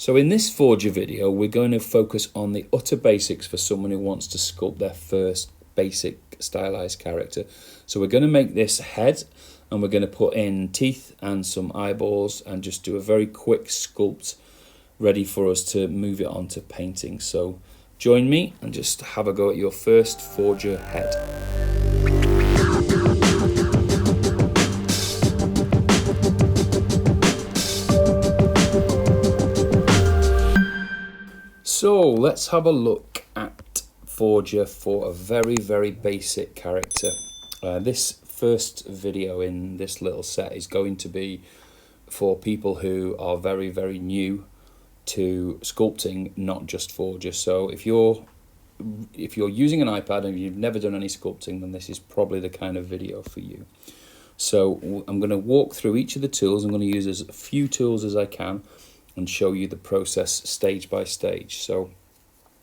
So in this Forger video, we're going to focus on the utter basics for someone who wants to sculpt their first basic stylized character. So we're going to make this head, and we're going to put in teeth and some eyeballs and just do a very quick sculpt ready for us to move it on to painting. So join me and just have a go at your first Forger head. So let's have a look at Forger for a very basic character. This first video in this little set is going to be for people who are very new to sculpting, not just Forger. So if you're using an iPad and you've never done any sculpting, then this is probably the kind of video for you. So I'm going to walk through each of the tools. I'm going to use as few tools as I can and show you the process stage by stage. So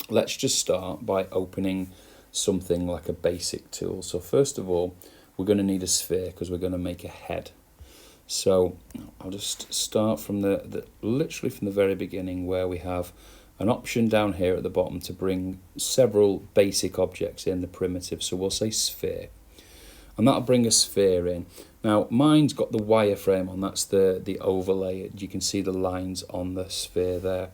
let's just start by opening something like a basic tool. So first of all, we're going to need a sphere because we're going to make a head. So I'll just start from literally from the very beginning, where we have an option down here at the bottom to bring several basic objects in, the primitive. So we'll say sphere, and that'll bring a sphere in. Now mine's got the wireframe on, that's the overlay. You can see the lines on the sphere there.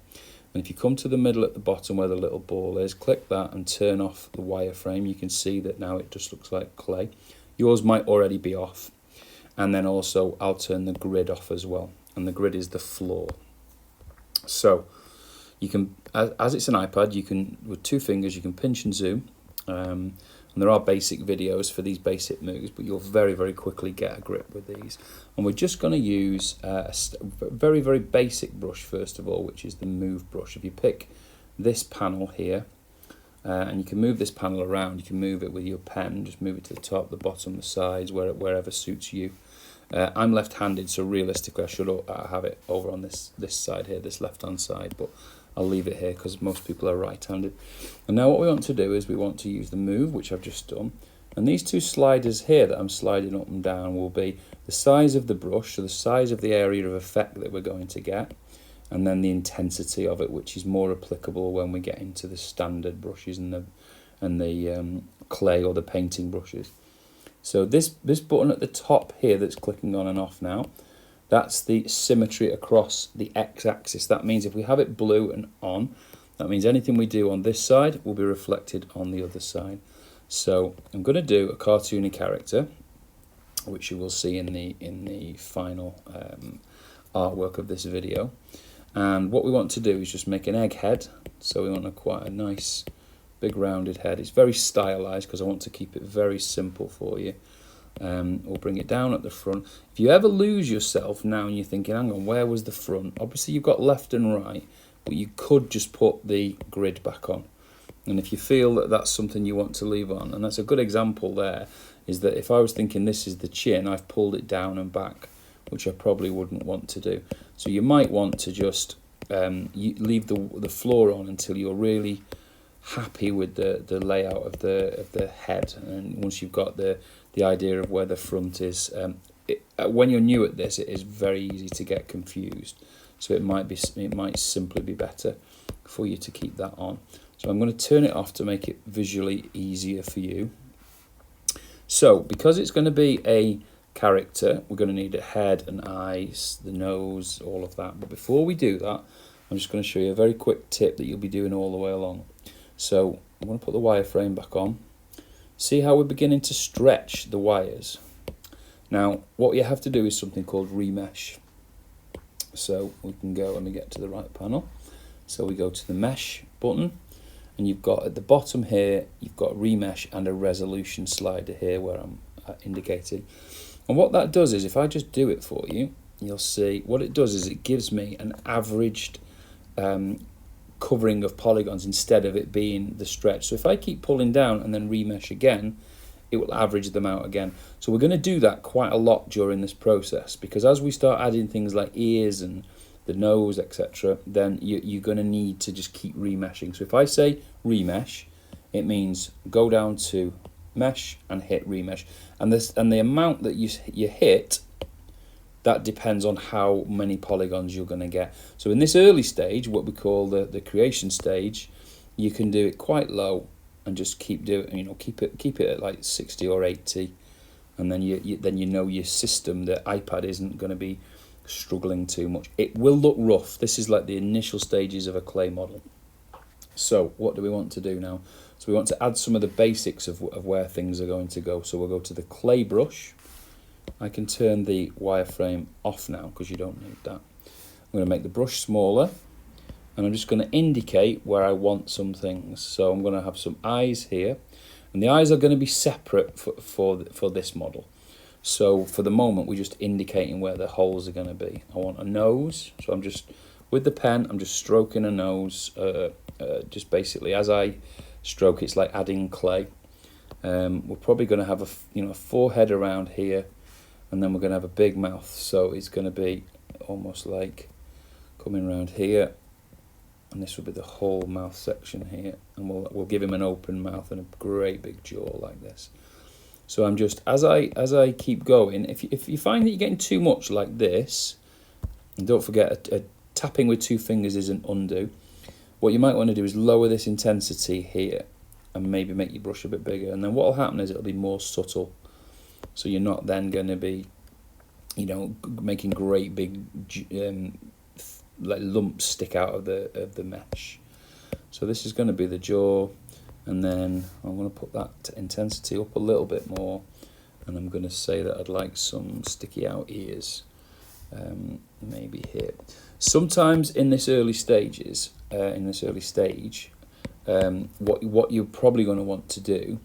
And if you come to the middle at the bottom where the little ball is, click that and turn off the wireframe. You can see that now it just looks like clay. Yours might already be off. And then also I'll turn the grid off as well. And the grid is the floor. So you can, as it's an iPad, you can, with two fingers, you can pinch and zoom. And there are basic videos for these basic moves, but you'll very quickly get a grip with these. And we're just going to use a very basic brush first of all, which is the move brush. If you pick this panel here, and you can move this panel around, you can move it with your pen, just move it to the top, the bottom, the sides, wherever suits you. I'm left-handed, so realistically I should have it over on this side here, this left-hand side, but I'll leave it here because most people are right-handed. And now what we want to do is we want to use the move, which I've just done. And these two sliders here that I'm sliding up and down will be the size of the brush, so the size of the area of effect that we're going to get, and then the intensity of it, which is more applicable when we get into the standard brushes and the clay or the painting brushes. So this button at the top here that's clicking on and off now, that's the symmetry across the x-axis. That means if we have it blue and on, that means anything we do on this side will be reflected on the other side. So I'm going to do a cartoony character, which you will see in the final artwork of this video. And what we want to do is just make an egg head. So we want quite a nice big rounded head. It's very stylized because I want to keep it very simple for you. We'll bring it down at the front. If you ever lose yourself now and you're thinking, hang on, where was the front? Obviously you've got left and right, but you could just put the grid back on. And if you feel that that's something you want to leave on, and that's a good example there, is that if I was thinking this is the chin, I've pulled it down and back, which I probably wouldn't want to do. So you might want to just leave the floor on until you're really happy with the layout of the head. And once you've got the idea of where the front is, when you're new at this, it is very easy to get confused. So it might simply be better for you to keep that on. So I'm going to turn it off to make it visually easier for you. So because it's going to be a character, we're going to need a head and eyes, the nose, all of that. But before we do that, I'm just going to show you a very quick tip that you'll be doing all the way along. So I'm going to put the wireframe back on. See how we're beginning to stretch the wires. Now what you have to do is something called remesh. So we can go, let me get to the right panel. So we go to the mesh button, and you've got at the bottom here, you've got remesh and a resolution slider here where I'm indicated. And what that does is, if I just do it for you, you'll see what it does is it gives me an averaged covering of polygons instead of it being the stretch. So if I keep pulling down and then remesh again, it will average them out again. So we're going to do that quite a lot during this process, because as we start adding things like ears and the nose, etc., then you're going to need to just keep remeshing. So if I say remesh, it means go down to mesh and hit remesh, and the amount that you hit that depends on how many polygons you're going to get. So in this early stage, what we call the creation stage, you can do it quite low and just keep doing, you know, keep it at like 60 or 80, and then you know your system, the iPad isn't going to be struggling too much. It will look rough. This is like the initial stages of a clay model. So what do we want to do now? So we want to add some of the basics of where things are going to go. So we'll go to the clay brush. I can turn the wireframe off now because you don't need that. I'm going to make the brush smaller, and I'm just going to indicate where I want some things. So I'm going to have some eyes here, and the eyes are going to be separate for this model. So for the moment, we're just indicating where the holes are going to be. I want a nose, so I'm just, with the pen, I'm just stroking a nose, just basically as I stroke, it's like adding clay. We're probably going to have a forehead around here, and then we're going to have a big mouth. So it's going to be almost like coming around here, and this will be the whole mouth section here, and we'll give him an open mouth and a great big jaw like this. So I'm just, as I keep going, if you find that you're getting too much like this, and don't forget, tapping with 2 fingers is an undo. What you might want to do is lower this intensity here and maybe make your brush a bit bigger, and then what will happen is it'll be more subtle. So you're not then going to be, you know, making great big like lumps stick out of the mesh. So this is going to be the jaw. And then I'm going to put that intensity up a little bit more, and I'm going to say that I'd like some sticky out ears, maybe here. Sometimes in this early stage, what you're probably going to want to do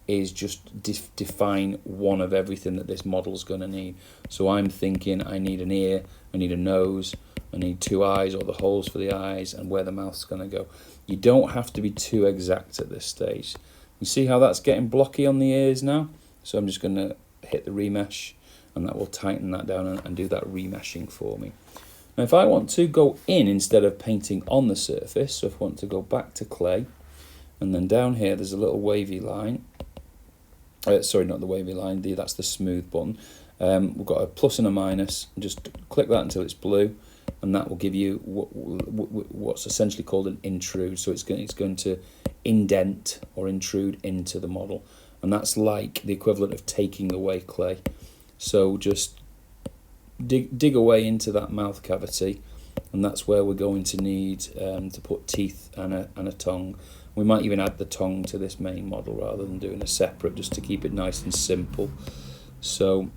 is just define one of everything that this model's going to need. So I'm thinking I need an ear, I need a nose, I need 2 eyes, or the holes for the eyes, and where the mouth's going to go. You don't have to be too exact at this stage. You see how that's getting blocky on the ears now? So I'm just going to hit the remesh, and that will tighten that down and do that remeshing for me. Now if I want to go in instead of painting on the surface, so if I want to go back to clay, and then down here there's a little wavy line. Sorry, not the wavy line, that's the smooth button. We've got a plus and a minus, just click that until it's blue, and that will give you what's essentially called an intrude. So it's going to indent or intrude into the model, and that's like the equivalent of taking away clay. So just dig away into that mouth cavity, and that's where we're going to need to put teeth and a tongue. We might even add the tongue to this main model rather than doing a separate, just to keep it nice and simple. So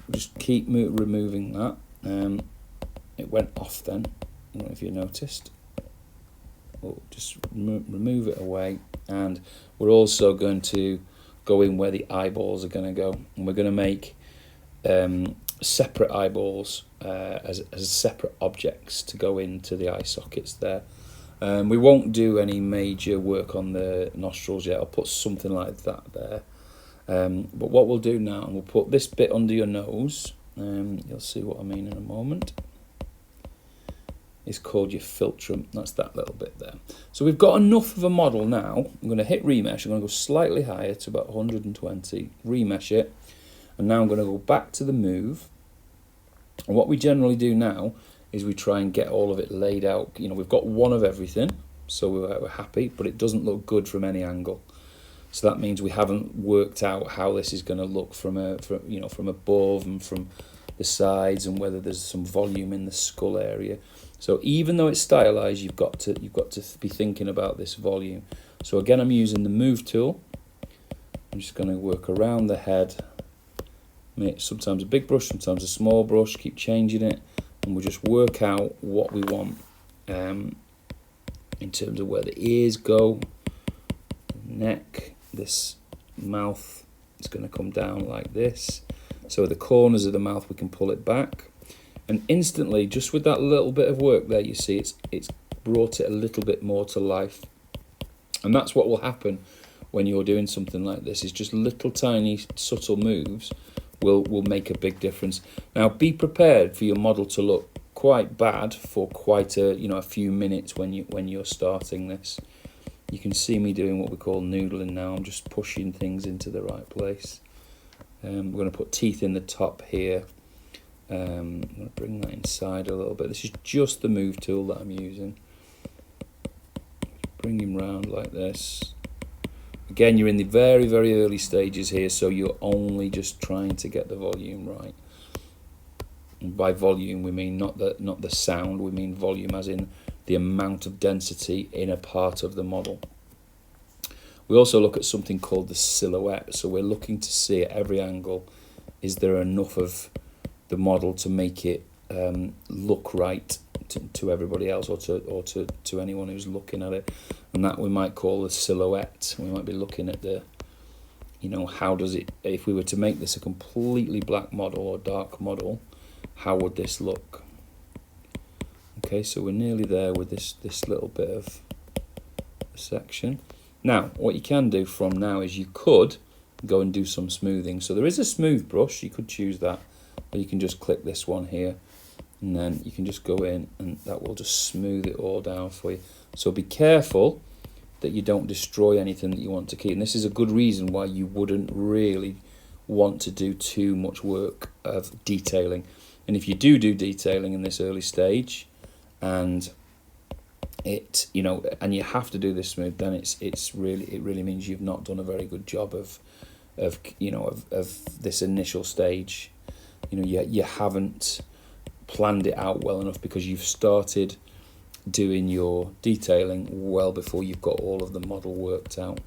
just keep removing that. It went off then, I don't know if you noticed. We'll just remove it away, and we're also going to go in where the eyeballs are going to go, and we're going to make separate eyeballs as separate objects to go into the eye sockets there. We won't do any major work on the nostrils yet. I'll put something like that there. But what we'll do now, and we'll put this bit under your nose, you'll see what I mean in a moment. It's called your philtrum. That's that little bit there. So we've got enough of a model now. I'm going to hit remesh. I'm going to go slightly higher to about 120, remesh it, and now I'm going to go back to the move. And what we generally do now is we try and get all of it laid out. You know, we've got one of everything, so we're happy, but it doesn't look good from any angle. So that means we haven't worked out how this is going to look from above and from the sides, and whether there's some volume in the skull area. So even though it's stylized, you've got to be thinking about this volume. So again, I'm using the move tool. I'm just going to work around the head. Sometimes a big brush, sometimes a small brush. Keep changing it, and we'll just work out what we want in terms of where the ears go, neck. This mouth is going to come down like this. So at the corners of the mouth, we can pull it back. And instantly, just with that little bit of work there, you see it's brought it a little bit more to life. And that's what will happen when you're doing something like this, is just little tiny subtle moves will make a big difference. Now, be prepared for your model to look quite bad for quite a few minutes when you're starting this. You can see me doing what we call noodling now. I'm just pushing things into the right place. We're going to put teeth in the top here. I'm going to bring that inside a little bit. This is just the move tool that I'm using. Bring him round like this. Again, you're in the very, very early stages here, so you're only just trying to get the volume right. And by volume, we mean not the sound, we mean volume as in the amount of density in a part of the model. We also look at something called the silhouette, so we're looking to see at every angle, is there enough of the model to make it look right to everybody else, or to anyone who's looking at it, and that we might call the silhouette. We might be looking at the, you know, how does it, if we were to make this a completely black model or dark model, how would this look? Okay, so we're nearly there with this little bit of section. Now, what you can do from now is you could go and do some smoothing. So there is a smooth brush, you could choose that, or you can just click this one here, and then you can just go in and that will just smooth it all down for you. So be careful that you don't destroy anything that you want to keep. And this is a good reason why you wouldn't really want to do too much work of detailing. And if you do detailing in this early stage, and it, you know, and you have to do this smooth, then it really means you've not done a very good job of this initial stage. You know, you haven't planned it out well enough, because you've started doing your detailing well before you've got all of the model worked out.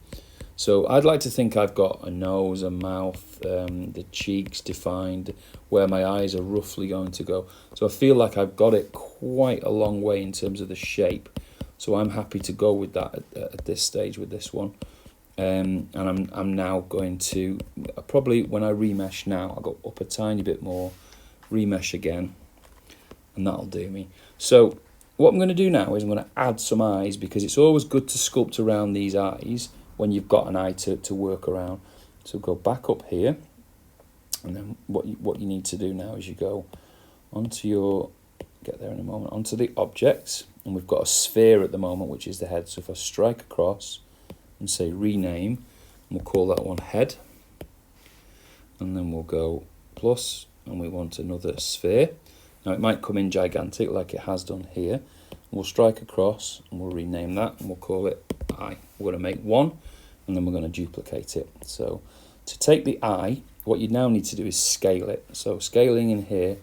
So I'd like to think I've got a nose, a mouth, the cheeks defined, where my eyes are roughly going to go. So I feel like I've got it quite a long way in terms of the shape. So I'm happy to go with that at this stage with this one. And I'm now going to, probably when I remesh now, I'll go up a tiny bit more, remesh again, and that'll do me. So what I'm going to do now is I'm going to add some eyes, because it's always good to sculpt around these eyes when you've got an eye to work around. So go back up here, and then what you need to do now is you go onto your, get there in a moment, onto the objects, and we've got a sphere at the moment, which is the head. So if I strike across and say rename, and we'll call that one head, and then we'll go plus, and we want another sphere. Now it might come in gigantic like it has done here. We'll strike across and we'll rename that, and we'll call it eye. We're going to make one, and then we're going to duplicate it. So to take the eye, what you now need to do is scale it. So scaling in here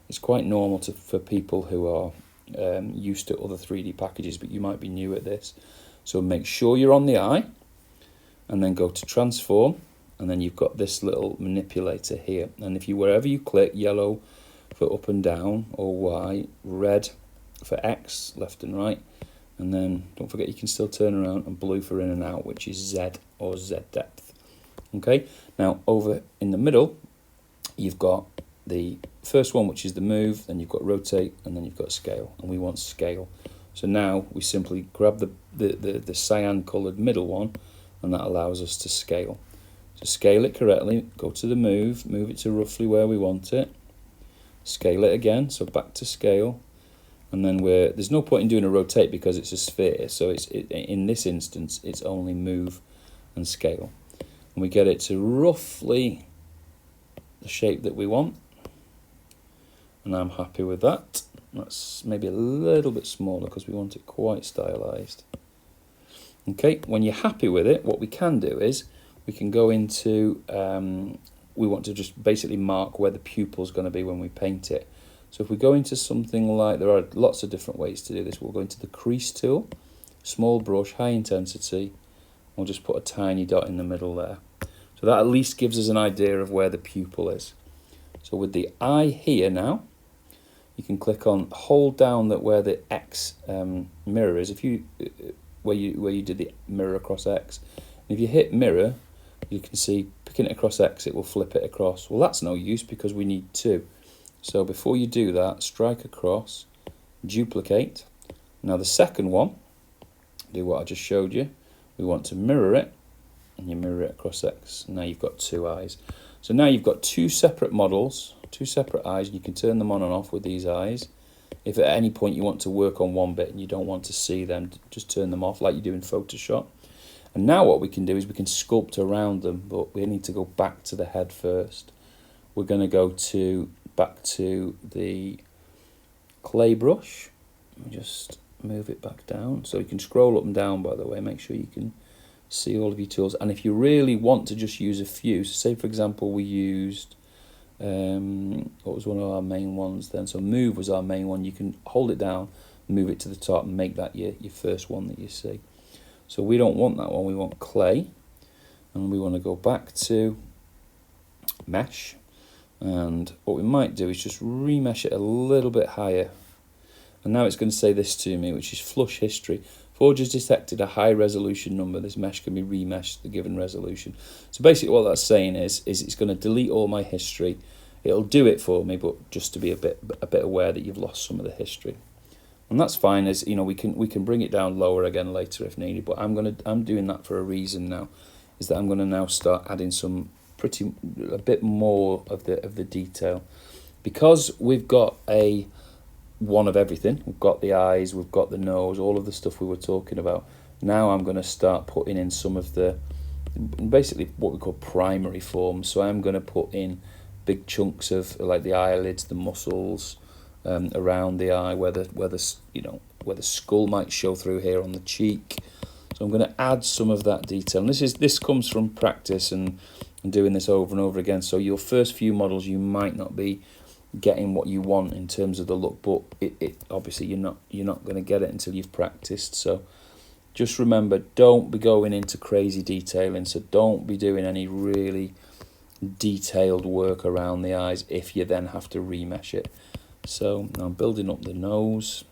is quite normal for people who are used to other 3D packages, but you might be new at this. So make sure you're on the eye, and then go to transform, and then you've got this little manipulator here. And if you, wherever you click, yellow for up and down or Y, red for X, left and right, and then don't forget you can still turn around, and blue for in and out, which is Z or Z depth. Okay, now over in the middle you've got the first one, which is the move, then you've got rotate, and then you've got scale, and we want scale. So now we simply grab the cyan coloured middle one, and that allows us to scale. So scale it correctly, go to the move it to roughly where we want it, scale it again, so back to scale, and then there's no point in doing a rotate because it's a sphere, so in this instance it's only move and scale, and we get it to roughly the shape that we want, and I'm happy with that. That's maybe a little bit smaller because we want it quite stylized. Okay, when you're happy with it, what we can do is we can go into, we want to just basically mark where the pupil's going to be when we paint it. So if we go into something like, there are lots of different ways to do this. We'll go into the crease tool, small brush, high intensity. We'll just put a tiny dot in the middle there. So that at least gives us an idea of where the pupil is. So with the eye here now, you can click on, hold down that where the X mirror is. If you where you did the mirror across X, and if you hit mirror, you can see picking it across X, it will flip it across. Well, that's no use because we need two. So before you do that, strike across, duplicate. Now the second one, do what I just showed you. We want to mirror it, and you mirror it across X. Now you've got two eyes. So now you've got two separate models, two separate eyes, and you can turn them on and off with these eyes. If at any point you want to work on one bit and you don't want to see them, just turn them off like you do in Photoshop. And now what we can do is we can sculpt around them, but we need to go back to the head first. We're going to go to back to the clay brush. Just move it back down. So you can scroll up and down, by the way, make sure you can see all of your tools. And if you really want to just use a few, so say for example we used, what was one of our main ones then? So move was our main one. You can hold it down, move it to the top and make that your first one that you see. So we don't want that one, we want clay. And we want to go back to mesh. And what we might do is just remesh it a little bit higher. And now it's going to say this to me, which is flush history. Forge has detected a high resolution number. This mesh can be remeshed to the given resolution. So basically what that's saying is it's going to delete all my history. It'll do it for me, but just to be a bit aware that you've lost some of the history. And that's fine, as you know, we can bring it down lower again later if needed, but I'm doing that for a reason now, is that I'm going to now start adding a bit more of the detail. Because we've got one of everything. We've got the eyes, we've got the nose, all of the stuff we were talking about. Now I'm going to start putting in some of the, basically what we call primary forms. So I'm going to put in big chunks of like the eyelids, the muscles around the eye, where the skull might show through here on the cheek. So I'm going to add some of that detail. And this comes from practice and doing this over and over again. So your first few models, you might not be getting what you want in terms of the look, but it obviously you're not going to get it until you've practiced. So just remember, don't be going into crazy detailing. So don't be doing any really detailed work around the eyes if you then have to remesh it. So now I'm building up the nose.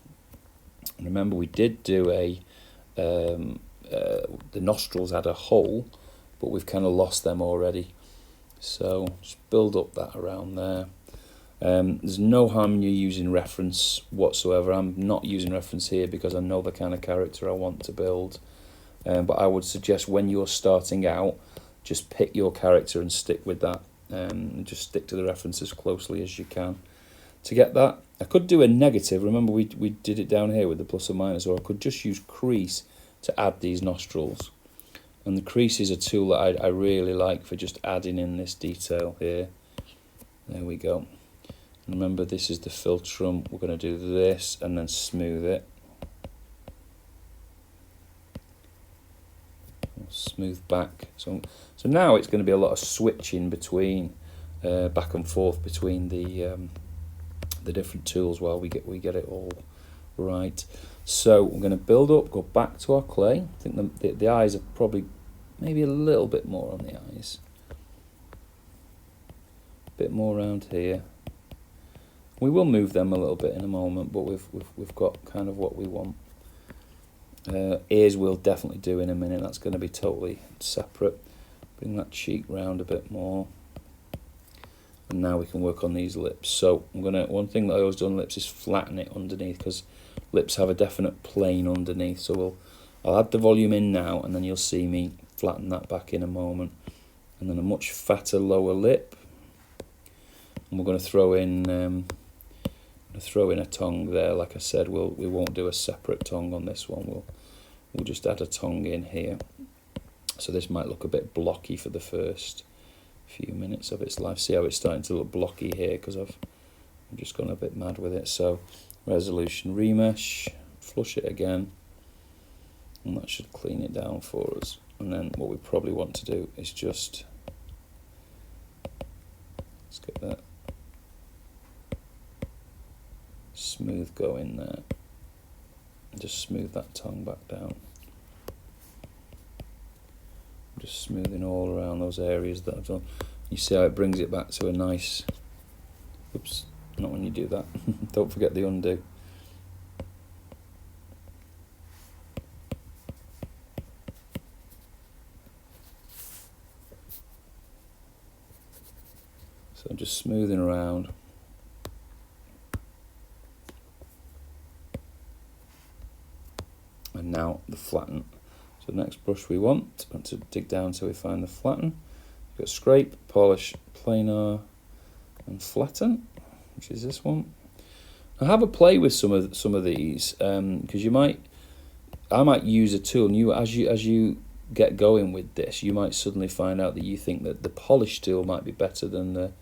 And remember, we did do the nostrils had a hole, but we've kind of lost them already. So just build up that around there. There's no harm in you using reference whatsoever. I'm not using reference here because I know the kind of character I want to build. But I would suggest when you're starting out, just pick your character and stick with that. And just stick to the reference as closely as you can. To get that, I could do a negative. Remember we did it down here with the plus or minus, or I could just use crease to add these nostrils. And the crease is a tool that I really like for just adding in this detail here. There we go. Remember, this is the filtrum. We're going to do this and then smooth it. Smooth back. So now it's going to be a lot of switching between back and forth between the different tools while we get it all right. So we're going to build up, go back to our clay. I think the eyes are probably maybe a little bit more on the eyes. A bit more around here. We will move them a little bit in a moment, but we've got kind of what we want. Ears we'll definitely do in a minute. That's going to be totally separate. Bring that cheek round a bit more. And now we can work on these lips. So one thing that I always do on lips is flatten it underneath, because lips have a definite plane underneath. So I'll add the volume in now, and then you'll see me flatten that back in a moment. And then a much fatter lower lip. And we're going to throw in a tongue there. Like I said, we won't do a separate tongue on this one. We'll just add a tongue in here. So this might look a bit blocky for the first few minutes of its life. See how it's starting to look blocky here, because I've just gone a bit mad with it. So resolution remesh, flush it again, and that should clean it down for us. And then what we probably want to do is just, let's get that smooth go in there. Just smooth that tongue back down. Just smoothing all around those areas that I've done. You see how it brings it back to a nice, oops, not when you do that. Don't forget the undo. So I'm just smoothing around. And now the flatten. So the next brush we want to dig down until we find the flatten. We've got scrape, polish, planar, and flatten, which is this one. Now have a play with some of these, because I might use a tool, and as you get going with this, you might suddenly find out that you think that the polish tool might be better than the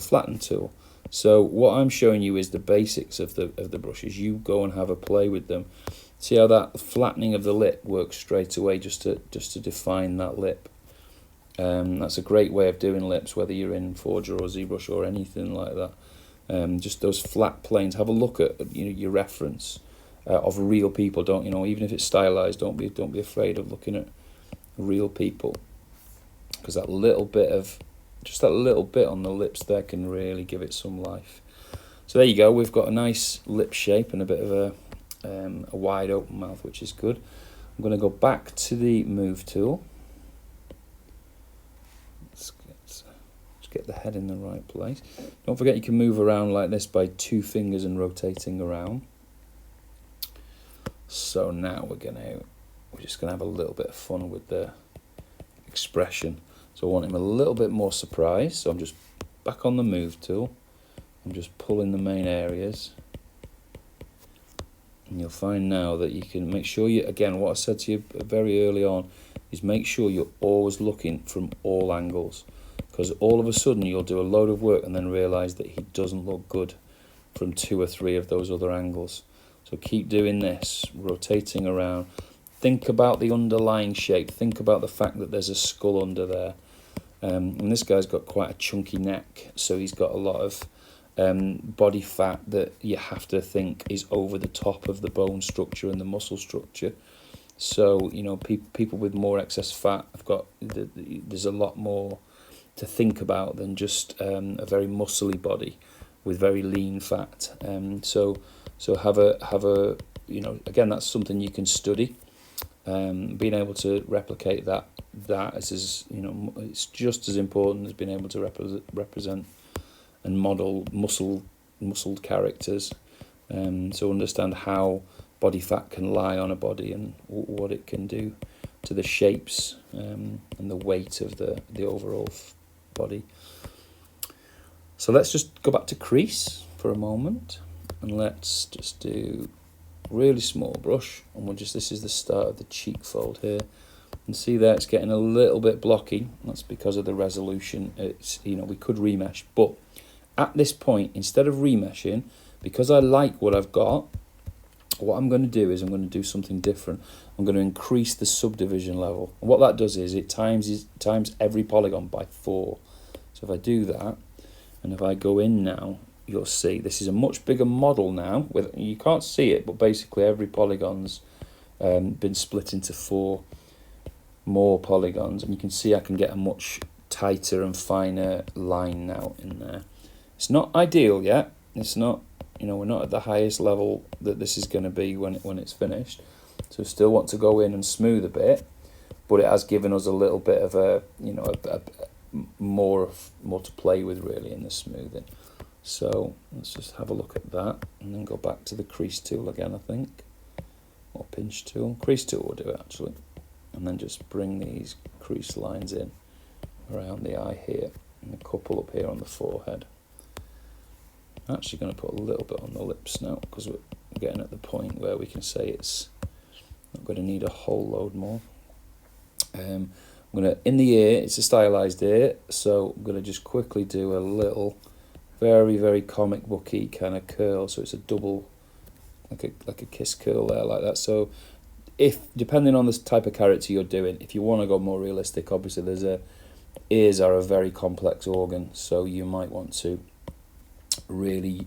flatten tool. So what I'm showing you is the basics of the brushes. You go and have a play with them. See how that flattening of the lip works straight away, just to define that lip. That's a great way of doing lips, whether you're in Forger or ZBrush or anything like that. Just those flat planes. Have a look at your reference of real people. Don't even if it's stylized, don't be afraid of looking at real people, because that little bit on the lips there can really give it some life. So there you go. We've got a nice lip shape and a bit of a wide open mouth, which is good. I'm going to go back to the move tool. Let's get the head in the right place. Don't forget you can move around like this by 2 fingers and rotating around. So now we're just gonna have a little bit of fun with the expression. So I want him a little bit more surprised. So I'm just back on the move tool. I'm just pulling the main areas. And you'll find now that you can make sure again, what I said to you very early on, is make sure you're always looking from all angles. Because all of a sudden you'll do a load of work and then realise that he doesn't look good from 2 or 3 of those other angles. So keep doing this, rotating around. Think about the underlying shape. Think about the fact that there's a skull under there. And this guy's got quite a chunky neck, so he's got a lot of body fat that you have to think is over the top of the bone structure and the muscle structure. So people with more excess fat have got there's a lot more to think about than just a very muscly body with very lean fat. So have a again, that's something you can study. Being able to replicate that is it's just as important as being able to represent and model muscled characters. So understand how body fat can lie on a body and what it can do to the shapes and the weight of the overall body. So let's just go back to crease for a moment, and let's just do really small brush, and this is the start of the cheek fold here. And see there, it's getting a little bit blocky. That's because of the resolution. It's we could remesh, but at this point, instead of remeshing, because I like what I've got, what I'm going to do is I'm going to do something different. I'm going to increase the subdivision level, and what that does is it times every polygon by 4. So if I do that, and if I go in now, you'll see this is a much bigger model now. You can't see it, but basically every polygon's been split into 4 more polygons, and you can see I can get a much tighter and finer line now in there. It's not ideal yet. It's not, we're not at the highest level that this is going to be when it's finished. So still want to go in and smooth a bit, but it has given us a little bit of a more to play with really in the smoothing. So let's just have a look at that and then go back to the crease tool again, I think, or pinch tool. Crease tool will do it actually, and then just bring these crease lines in around the eye here and a couple up here on the forehead. I'm actually going to put a little bit on the lips now because we're getting at the point where we can say it's not going to need a whole load more. I'm going to, in the ear, it's a stylized ear, so I'm going to just quickly do a little very, very comic booky kind of curl. So it's a double, like a kiss curl there, like that. So depending on the type of character you're doing, if you want to go more realistic, obviously ears are a very complex organ, so you might want to really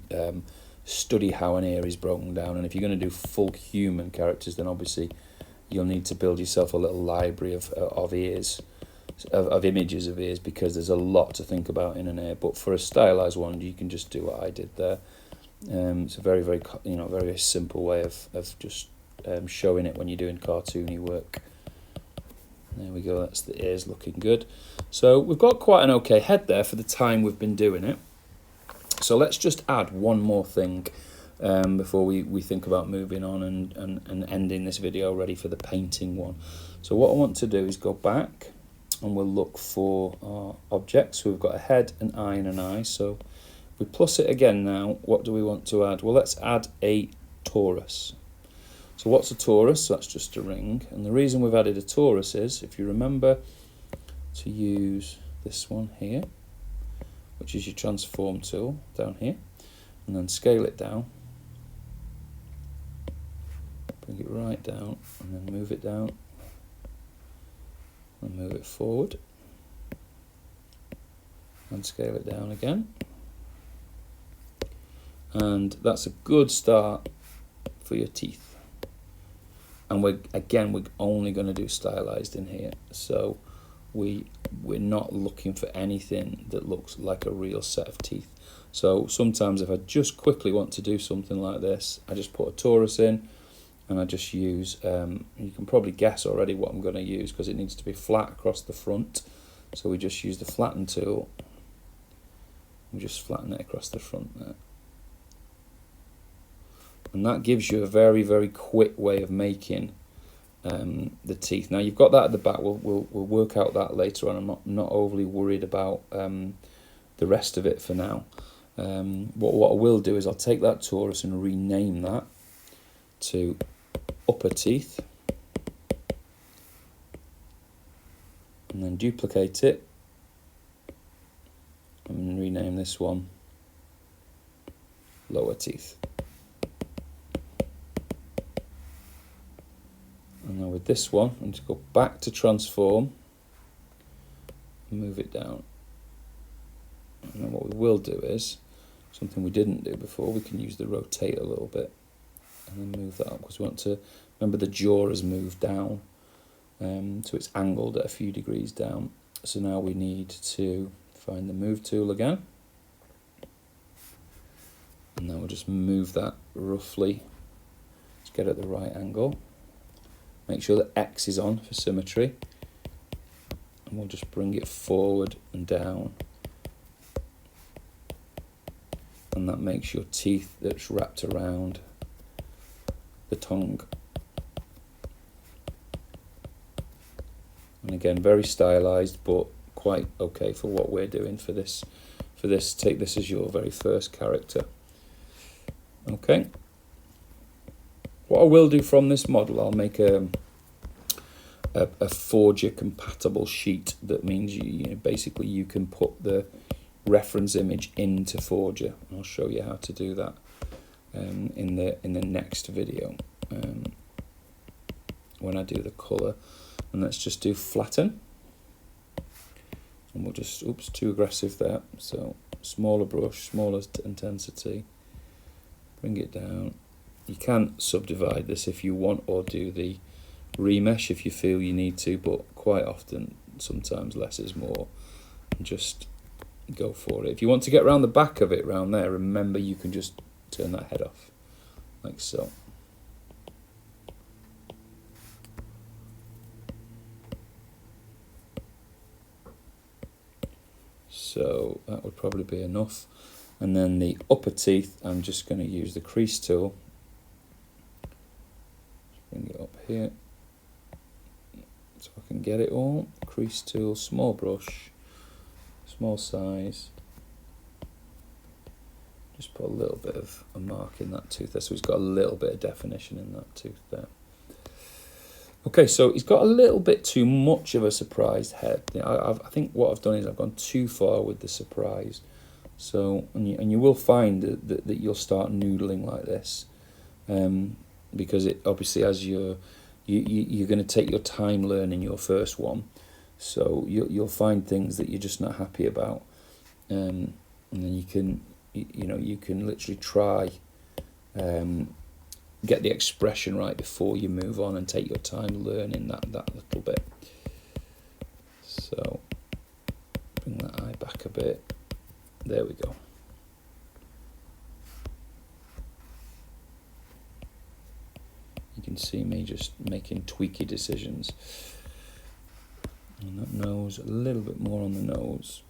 study how an ear is broken down. And if you're going to do full human characters, then obviously you'll need to build yourself a little library of ears, of images of ears, because there's a lot to think about in an ear. But for a stylized one, you can just do what I did there. It's a very, very very simple way of just showing it when you're doing cartoony work. There we go, that's the ears looking good. So we've got quite an okay head there for the time we've been doing it. So let's just add one more thing before we think about moving on and ending this video ready for the painting one. So what I want to do is go back and we'll look for our objects. So we've got a head, an eye and an eye. So if we plus it again now, what do we want to add? Well, let's add a torus. So what's a torus? So that's just a ring. And the reason we've added a torus is, if you remember to use this one here, which is your transform tool down here, and then scale it down, bring it right down, and then move it down, and move it forward, and scale it down again. And that's a good start for your teeth. And we're only going to do stylized in here, so we're not looking for anything that looks like a real set of teeth. So sometimes if I just quickly want to do something like this, I just put a torus in, and I just use, you can probably guess already what I'm going to use, because it needs to be flat across the front. So we just use the flatten tool, and just flatten it across the front there. And that gives you a very, very quick way of making the teeth. Now you've got that at the back. We'll work out that later on. I'm not overly worried about the rest of it for now. What I will do is I'll take that torus and rename that to upper teeth, and then duplicate it and rename this one lower teeth. And now with this one, I'm just go back to transform, move it down. And then what we will do is something we didn't do before. We can use the rotate a little bit, and then move that up, because we want to remember the jaw has moved down, so it's angled at a few degrees down. So now we need to find the move tool again, and then we'll just move that roughly. Let's get at the right angle. Make sure that X is on for symmetry, and we'll just bring it forward and down, and that makes your teeth that's wrapped around the tongue. And again, very stylized, but quite okay for what we're doing for this. Take this as your very first character. Okay. What I will do from this model, I'll make a Forger compatible sheet. That means basically you can put the reference image into Forger. I'll show you how to do that in the next video when I do the color. And let's just do flatten, and we'll just, oops, too aggressive there, so smaller brush, smaller intensity, bring it down. You can subdivide this if you want, or do the remesh if you feel you need to, but quite often, sometimes less is more, and just go for it. If you want to get around the back of it, around there, remember you can just turn that head off, like so. So that would probably be enough. And then the upper teeth, I'm just going to use the crease tool. Bring it up here so I can get it all. Crease tool, small brush, small size. Just put a little bit of a mark in that tooth there, so he's got a little bit of definition in that tooth there. Okay, so he's got a little bit too much of a surprised head. I think what I've done is I've gone too far with the surprise. So, and you will find that you'll start noodling like this, because it obviously, as you're going to take your time learning your first one, so you'll find things that you're just not happy about, and then you can literally try. Get the expression right before you move on, and take your time learning that little bit. So bring that eye back a bit. There we go. You can see me just making tweaky decisions. And that nose, a little bit more on the nose.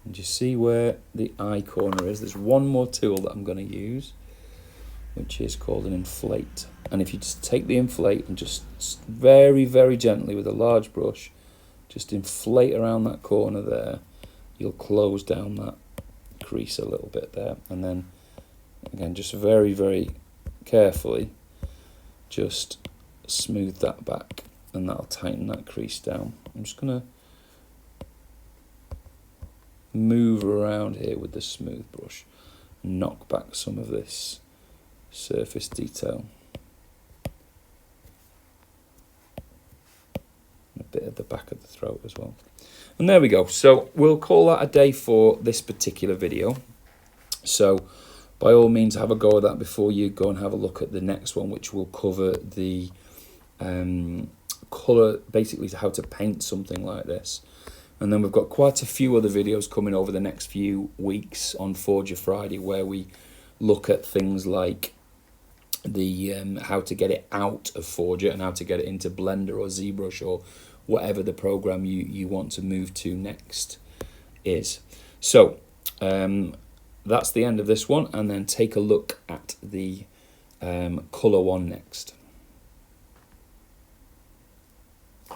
And you see where the eye corner is. There's one more tool that I'm going to use, which is called an inflate. And if you just take the inflate and just very, very gently with a large brush, just inflate around that corner there, you'll close down that crease a little bit there. And then, again, just very, very carefully, just smooth that back, and that'll tighten that crease down. I'm just going to move around here with the smooth brush, knock back some of this surface detail. A bit at the back of the throat as well. And there we go. So we'll call that a day for this particular video. So by all means, have a go at that before you go and have a look at the next one, which will cover the colour, basically how to paint something like this. And then we've got quite a few other videos coming over the next few weeks on Forger Friday, where we look at things like the how to get it out of Forger and how to get it into Blender or ZBrush or whatever the program you want to move to next is. So that's the end of this one, and then take a look at the colour one next.